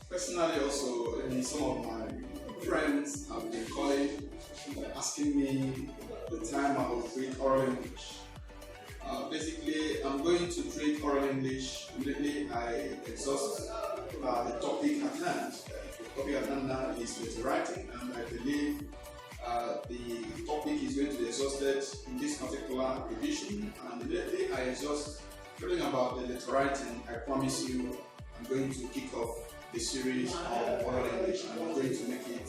Personally, also, some of my friends have been calling, asking me the time I will treat oral English. Basically, I'm going to treat oral English immediately I exhaust the topic at hand. The topic at hand now is letter writing, and I believe the topic is going to be exhausted in this particular edition. And immediately I exhaust everything about the letter writing, I promise you I'm going to kick off the series of oral English, and I'm going to make it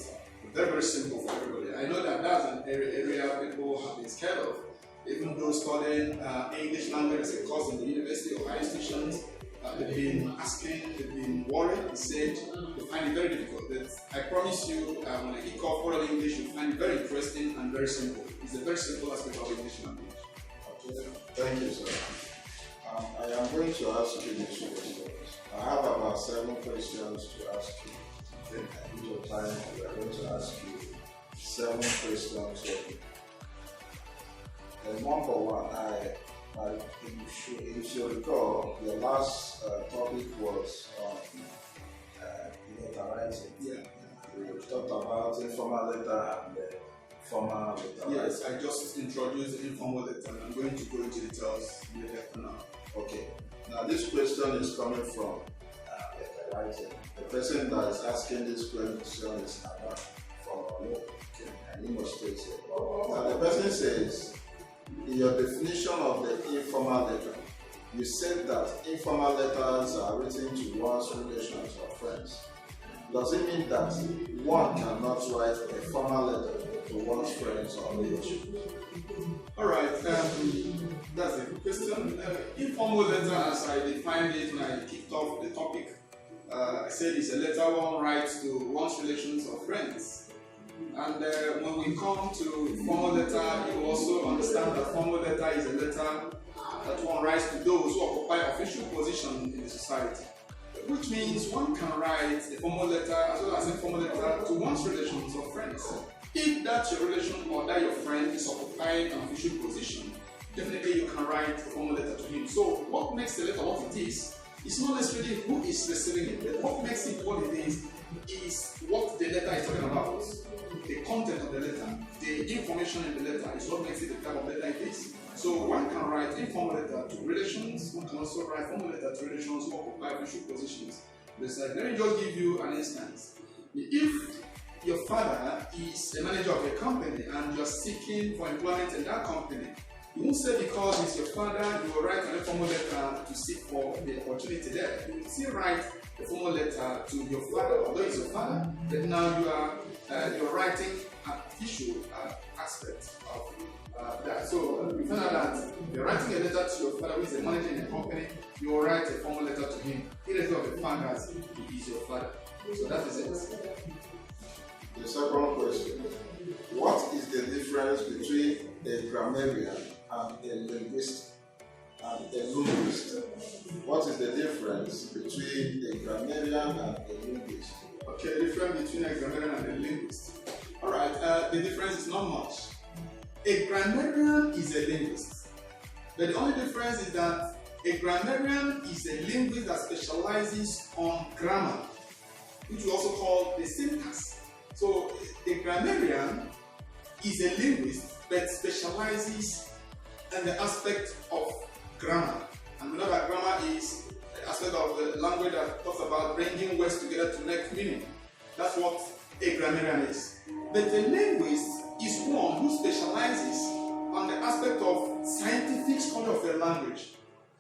very, very simple for everybody. I know that that's an area people have been scared of. Even those studying English language as a course in the university or higher institutions, they've been asking, they've been worried and said they find it very difficult. But I promise you, when I kick off oral English, you'll find it very interesting and very simple. It's a very simple aspect of English language. Okay. Thank you, sir. I am going to ask you these questions. I have about 7 questions to ask you. At each of time, we are going to ask you 7 questions. And number one, if you recall, your last topic was on letter writing. Yeah. We talked about informal letter and formal letter. Yes, I just introduced the informal letter, and I'm going to go into details later now. Okay. Now this question is coming from letter writing. The person that is asking this question is Anna from Olo, and Imo State. Now the person says, in your definition of the informal letter, you said that informal letters are written to one's relations or friends. Does it mean that one cannot write a formal letter to one's friends or relations? Alright, that's a good question. Informal letter, as I defined it when I kicked off the topic, I said it's a letter one writes to one's relations or friends. And when we come to formal letter, you also understand that formal letter is a letter that one writes to those who occupy official position in the society. Which means one can write a formal letter as well as a formal letter to one's relations or friends. If that your relation or that your friend is occupying an official position, definitely you can write a formal letter to him. So what makes the letter what it is not necessarily who is receiving it, but what makes it what it is what the letter is talking about. The content of the letter, the information in the letter is what makes it the type of letter it is. So one can write informal letter to relations, one can also write formal letter to relations who occupy official positions. Let me just give you an instance. If your father is a manager of a company and you're seeking for employment in that company, you won't say because it's your father, you will write an informal letter to seek for the opportunity there. You will still write a formal letter to your father, although it's your father, but now you're writing an official aspect of that. So you find out that you're writing a letter to your father who is a manager in a company, you will write a formal letter to him, irrespective of the fact that he is your father. So that is it. The second question, what is the difference between a grammarian and a linguist? What is the difference between a grammarian and a linguist? Okay, the difference between a grammarian and a linguist. Alright, the difference is not much. A grammarian is a linguist. But the only difference is that a grammarian is a linguist that specializes on grammar, which we also call the syntax. So a grammarian is a linguist that specializes in the aspect of grammar. And we know that grammar is the aspect of the language that talks about bringing words together to make meaning. That's what a grammarian is. But a linguist is one who specializes on the aspect of scientific study of a language.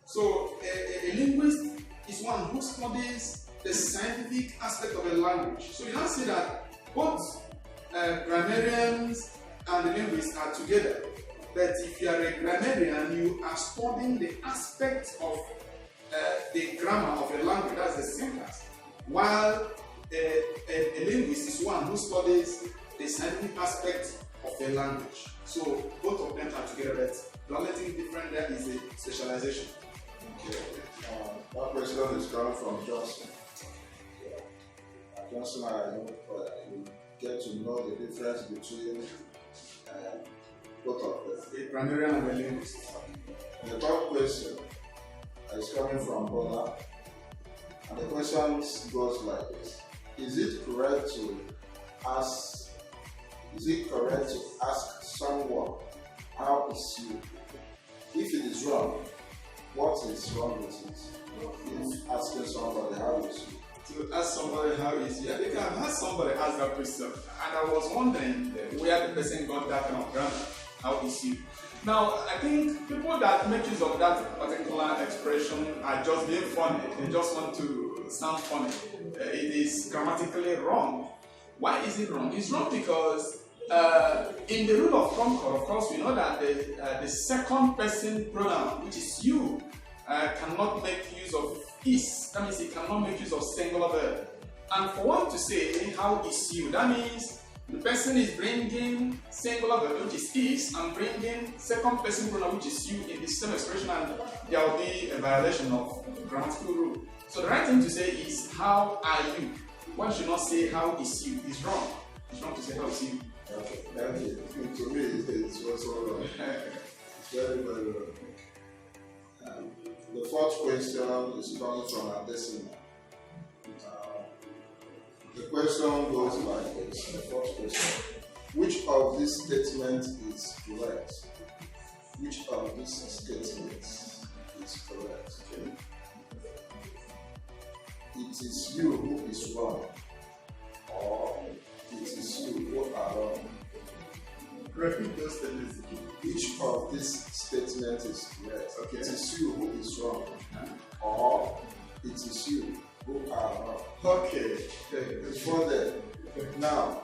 So a linguist is one who studies the scientific aspect of a language. So you now see that both grammarians and the linguists are together. But if you are a grammarian, you are studying the aspect of the grammar of a language, that's the syntax. While a linguist is one who studies the scientific aspect of a language. So both of them are together, but the only thing different there is the specialization. Okay. That question is coming from Johnson. Johnson, I know you get to know the difference between both of them. A grammarian and a linguist. The third question is coming from Bola, and the question goes like this. is it correct to ask? Is it correct to ask someone how is you? If it is wrong, what is wrong with it? If asking somebody how is you? To ask somebody how is you, I think I've had somebody ask that question, and I was wondering where the person got that kind of grammar. How is you? Now, I think people that make use of that particular expression are just being funny. They just want to sound funny. It is grammatically wrong. Why is it wrong? It's wrong because in the rule of concord, of course, we know that the second person pronoun, which is you, cannot make use of is. That means it cannot make use of singular verb. And for one to say, how is you? That means the person is bringing singular verb, which is, and bringing second person pronoun, which is you, in the same expression, and there will be a violation of grammatical rule. So the right thing to say is, how are you? One should not say, how is you? It's wrong. It's wrong to say, how is you? Okay, thank you. To me, it's also wrong. It's very, very wrong. The fourth question is coming from Adesina. The question goes like this. The fourth question: which of these statements is correct? Which of these statements is correct? Okay. It is you who is wrong, or it is you who are wrong. Repeat those statements. Which of these statements is correct? Okay. It is you who is wrong, or it is you who are wrong. Okay. Before that, now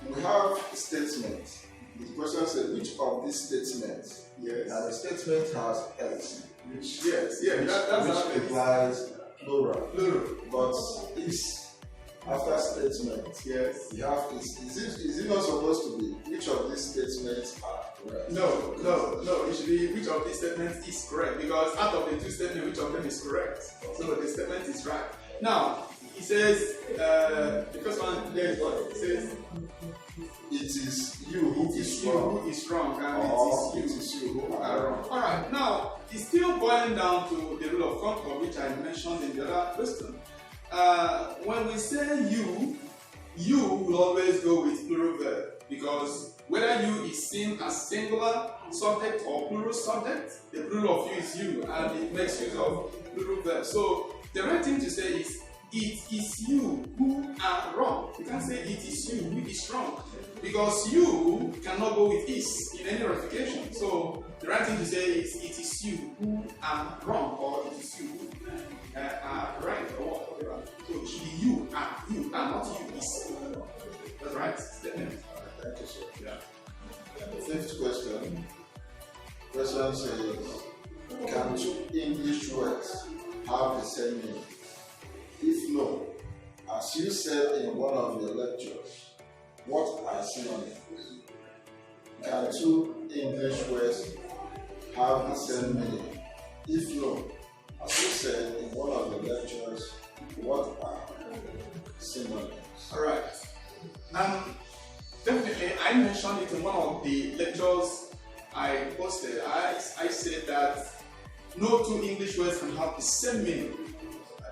we have a statement. The question says, which of these statements? Yes. And the statement has S, Which, yes, that's which how it implies plural. Plural. But is after statement, Yes. you have is it not supposed to be which of these statements are correct? No. It should be which of these statements is correct, because out of the two statements, which of them is correct? So the statement is right. Now, he says, the first one there is what? It says, It is you who it is is you wrong, who is wrong, and or it it is is you who you are are wrong. wrong. Alright, now, it's still boiling down to the rule of concord, which I mentioned in the other question. When we say you will always go with plural verb, because whether you is seen as singular subject or plural subject, the plural of you is you, and it makes use of plural verb. So the right thing to say is, it is you who are wrong. You can't say it is you who is wrong, because you cannot go with is in any ramification. So the right thing to say is, it is you who are wrong, or it is you who are right, or whatever. So it should be you are, not you is. That's right. Statement. Thank you, sir. Yeah. The fifth question. Question says, can two English words have the same meaning? If no, as you said in one of your lectures, what are synonyms? Can two English words have the same meaning? If no, as you said in one of the lectures, what are synonyms? Alright. Definitely, I mentioned it in one of the lectures I posted. I said that no two English words can have the same meaning.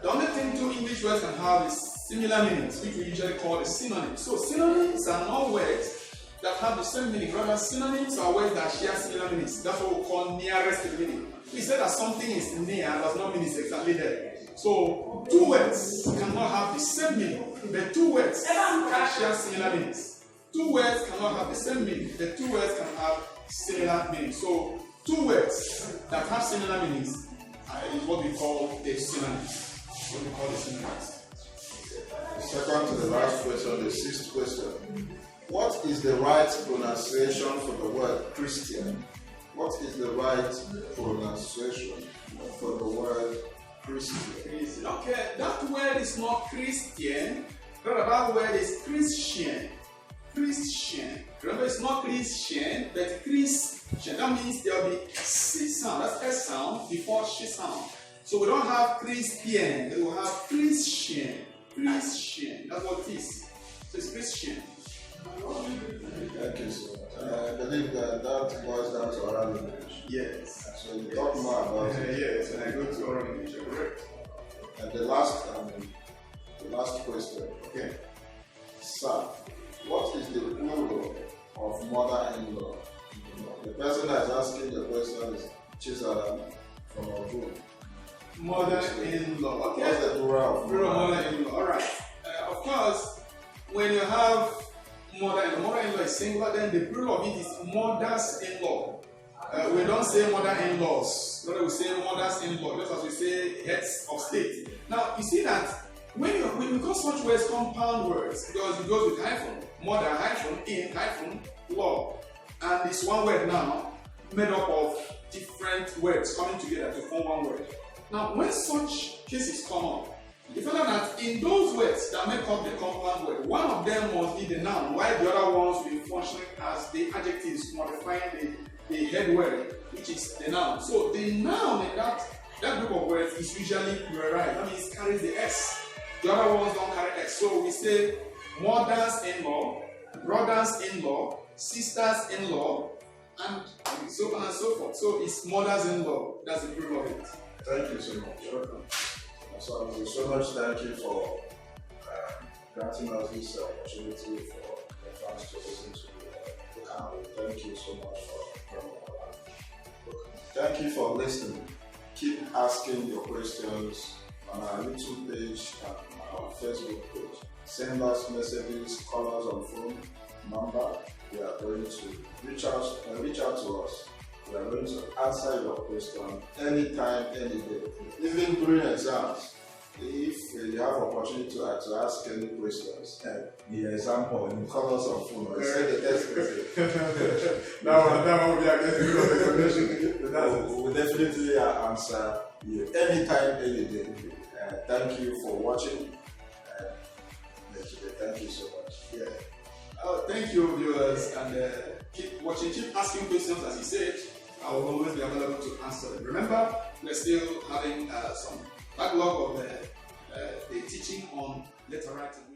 The only thing two English words can have is similar meanings, which we usually call a synonym. So synonyms are not words that have the same meaning. Rather, synonyms are words that share similar meanings. That's what we call nearest to the meaning. We say that something is near does not mean it's exactly there. So two words cannot have the same meaning. The two words can share similar meanings. Two words cannot have the same meaning. The two words can have similar meanings. So two words that have similar meanings is what we call the synonyms. What we call the synonyms. Second to the last question, the sixth question. What is the right pronunciation for the word Christian? What is the right pronunciation for the word Christian? Okay, that word is not Christian. Rather, that word is Christian. Christian. Remember, it's not Christian, but Christian. That means there will be C sound, that's S sound, before she sound. So we don't have Christian, we will have Christian. Christian. That's what it is. So it's Christian. Thank you, sir. I believe that boils down to oral English. Yes. So you talk more about it. Yes, when I go to oral English, correct. And the last last question. Okay. Sir, what is the plural of mother-in-law? The person that is asking the question is Chizaram from Ogun. Mother-in-law. Okay. What's the plural of Mother-in-law. All right. Of course, when you have mother-in-law is singular, then the plural of it is mothers-in-law. We don't say mother-in-laws. We say mothers-in-law, just as we say heads of state. Now, you see that when we call such words compound words, because it goes with hyphen, mother hyphen, in hyphen, law. And it's one word now, made up of different words coming together to form one word. Now, when such cases come up, you find out that in those words that make up the compound word, one of them must be the noun, while the other ones will function as the adjectives modifying the head word, which is the noun. So the noun in that group of words is usually pluralized. That means it carries the S. The other ones don't carry S. So we say mothers-in-law, brothers-in-law, sisters-in-law, and so on and so forth. So it's mothers-in-law. That's the plural of it. Thank you so much. Welcome. So much thank you for granting us this opportunity for the fans to listen to the panel. Thank you so much for coming along. Thank you for listening. Keep asking your questions on our YouTube page and our Facebook page. Send us messages, call us on phone number. We are going to reach out to us. We are going to answer your question anytime, any day, even during exams. If you have opportunity to ask any questions, the example, you call us on phone or send a text message. That will be against the rule of explanation. We will definitely answer you anytime, any day. Thank you for watching. Thank you so much. Yeah. Thank you, viewers, and keep watching, keep asking questions. As you said, I will always be available to answer them. Remember, we're still having some backlog of the teaching on letter writing.